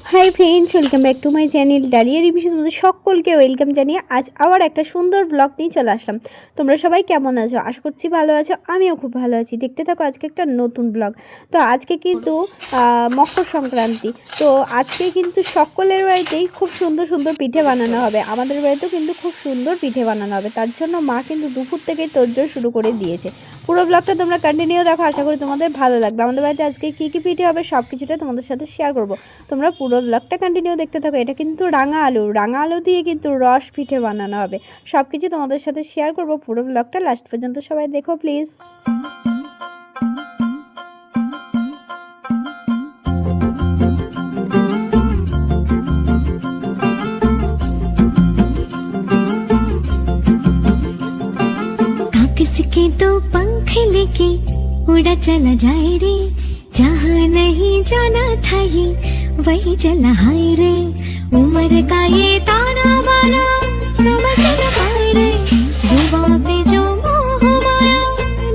High friends, welcome back to my channel Dalia রিভিউসের মধ্যে সকলকে ওয়েলকাম জানিয়ে আজ আবার একটা সুন্দর ব্লগ নিয়ে চলে আসলাম। তোমরা সবাই কেমন আছো? আশা করছি ভালো আছো। আমিও খুব ভালো আছি। দেখতে থাকো আজকে একটা নতুন ব্লগ। তো আজকে কিন্তু মকর সংক্রান্তি। তো আজকে কিন্তু সকলের বাড়িতেই খুব সুন্দর সুন্দর পিঠে বানানো হবে। আমাদের বাড়িতেও কিন্তু খুব সুন্দর পিঠে বানানো হবে। তার জন্য মা কিন্তু দুপুর থেকেই তোড়জোড় শুরু করে দিয়েছে। পুরো ব্লগটা তোমরা কন্টিনিউ দেখো, আশা করি তোমাদের ভালো লাগবে। আমাদের বাড়িতে আজকে কী কী পিঠে হবে সব কিছুটা তোমাদের সাথে শেয়ার করবো। তোমরা পুরো ব্লগটা কন্টিনিউ দেখতে থাকো। এটা কিন্তু রাঙা আলু দিয়ে কিন্তু রস পিঠে বানানো হবে। সব কিছু তোমাদের সাথে শেয়ার করবো। পুরো ব্লগটা লাস্ট পর্যন্ত সবাই দেখো প্লিজ। किसके तो पंख लेके उड़ा चला जाए रे, जहाँ नहीं जाना था ये वही चला हाय रे। उम्र का ये ताना बाना समझ न पाए रे, जुबां पे जो मोह माया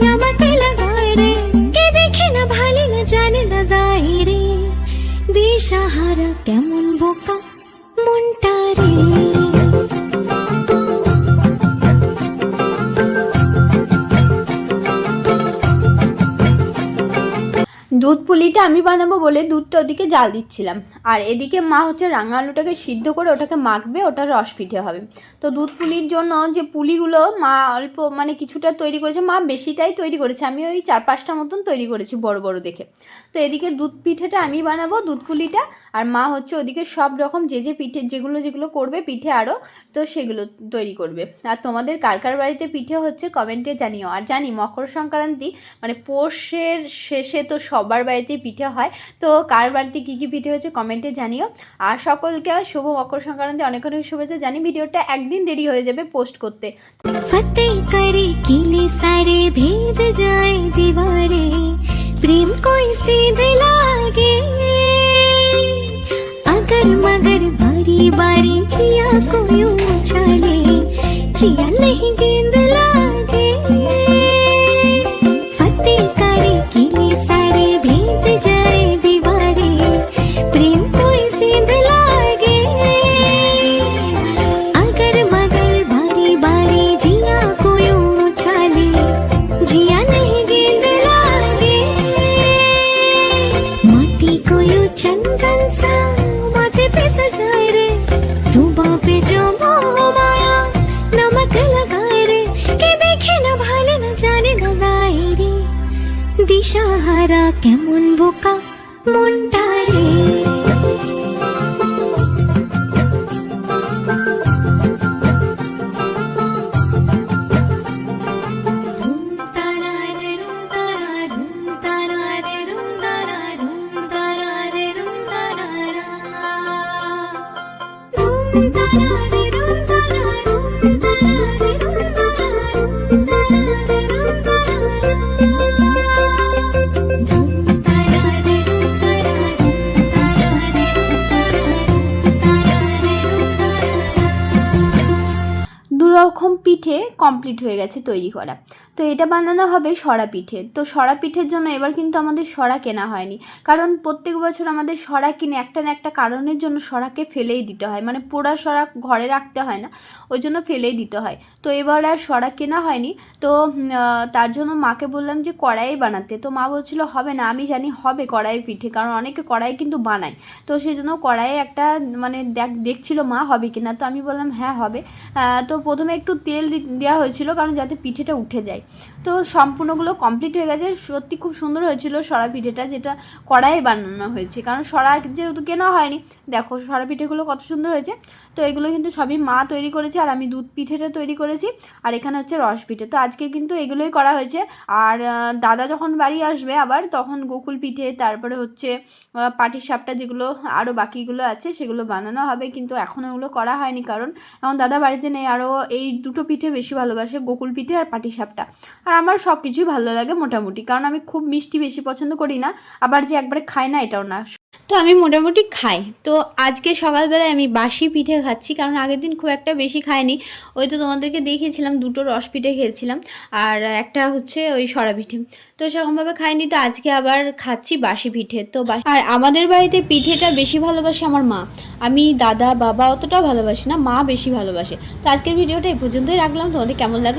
नमक लगाए रे, के देखे न भाले न जाने न दाए रे। दिशाहारा केमन बोका मुंटा रे। দুধ পুলিটা আমি বানাবো বলে দুধটা ওদিকে জাল দিচ্ছিলাম, আর এদিকে মা হচ্ছে রাঙা আলুটাকে সিদ্ধ করে ওটাকে মাখবে, ওটা রস পিঠে হবে। তো দুধ পুলির জন্য যে পুলিগুলো মা অল্প মানে কিছুটা তৈরি করেছে, মা বেশিটাই তৈরি করেছে, আমি ওই 4-5টা মতন তৈরি করেছি বড় বড় দেখে। তো এদিকে দুধ পিঠেটা আমি বানাবো, দুধ পুলিটা, আর মা হচ্ছে ওদিকে সব রকম যে পিঠে যেগুলো করবে পিঠে আরও, তো সেগুলো তৈরি করবে। আর তোমাদের কার কার বাড়িতে পিঠে হচ্ছে কমেন্টে জানিও। আর জানি মকর সংক্রান্তি মানে পৌষের শেষে তো সবার বাড়িতেই পিঠে হয়। তো কার বাড়িতে কী কী পিঠে হয়েছে কমেন্টে জানিও। আর সকলকে শুভ মকর সংক্রান্তি অনেক অনেক শুভেচ্ছা। জানি ভিডিওটা একদিন দেরি হয়ে যাবে পোস্ট করতে। फतेह करे किले सारे भेद जाए दीवारे, प्रेम कोई सीधे लागे अगर मगर बारी बारी जिया कोई उछाले, जिया नहीं गेंद लागे। फतेह करे किले सारे भेद जाए दीवारे, प्रेम कोई सीधे लागे अगर मगर बारी बारी जिया कोई उछाले, जिया नहीं गेंद लागे। माटी कोई चंदन सा माथे पे सजाए रे, जुबां पे जो मोह माया नमक लगाए रे, के देखे न भाले न जाने न गाए रे। दिशाहारा केमन बोका मुंडा रे। দুরকম পিঠে কমপ্লিট হয়ে গেছে তৈরি করা। তো এটা বানানো হবে সরা পিঠে। তো সরা পিঠের জন্য এবার কিন্তু আমাদের সরা কেনা হয়নি, কারণ প্রত্যেক বছর আমাদের সরা কিনে একটা না একটা কারণের জন্য সরাকে ফেলেই দিতে হয়, মানে পোড়া সরা ঘরে রাখতে হয় না, ওই জন্য ফেলেই দিতে হয়। তো এবার আর সরা কেনা হয়নি। তো তার জন্য মাকে বললাম যে কড়াই বানাতে। তো মা বলছিল হবে না। আমি জানি হবে কড়াই পিঠে, কারণ অনেকে কড়াই কিন্তু বানায়। তো সেই জন্য কড়াইয়ে একটা মানে দেখছিল মা হবে কিনা। তো আমি বললাম হ্যাঁ হবে। তো প্রথমে একটু তেল দেওয়া হয়েছিল, কারণ যাতে পিঠেটা উঠে যায়। তো সম্পূর্ণগুলো কমপ্লিট হয়ে গেছে। সত্যি খুব সুন্দর হয়েছিল সরা পিঠেটা, যেটা কড়াইয়ে বানানো হয়েছে, কারণ সরা যেহেতু কেনা হয়নি। দেখো সরা পিঠেগুলো কত সুন্দর হয়েছে। তো এগুলো কিন্তু সবই মা তৈরি করেছে, আর আমি দুধ পিঠেটা তৈরি করেছি, আর এখানে হচ্ছে রস পিঠে। তো আজকে কিন্তু এগুলোই করা হয়েছে। আর দাদা যখন বাড়ি আসবে আবার, তখন গোকুল পিঠে, তারপরে হচ্ছে পাটিসাপটা, যেগুলো আরও বাকিগুলো আছে সেগুলো বানানো হবে, কিন্তু এখনও ওগুলো করা হয়নি, কারণ এখন দাদা বাড়িতে নেই। আরও এই দুটো পিঠে বেশি ভালোবাসে, গোকুল পিঠে আর পাটিসাপটা। আর আমার সব কিছুই ভালো লাগে মোটামুটি, কারণ আমি খুব মিষ্টি বেশি পছন্দ করি না, আবার যে একবারে খাই না এটাও না। তো আমি মোটামুটি খাই। তো আজকে সকালবেলায় আমি বাসি পিঠে খাচ্ছি, কারণ আগের দিন খুব একটা বেশি খাইনি। ওই তো তোমাদেরকে দেখিয়েছিলাম 2টো রস পিঠে খেয়েছিলাম, আর একটা হচ্ছে ওই সরা পিঠে। তো সেরকমভাবে খাইনি, তো আজকে আবার খাচ্ছি বাসি পিঠে। তো আর আমাদের বাড়িতে পিঠেটা বেশি ভালোবাসে আমার মা, আমি দাদা বাবা অতটাও ভালোবাসি না, মা বেশি ভালোবাসে। তো আজকের ভিডিওটা এই পর্যন্তই রাখলাম, তোমাদের কেমন লাগলো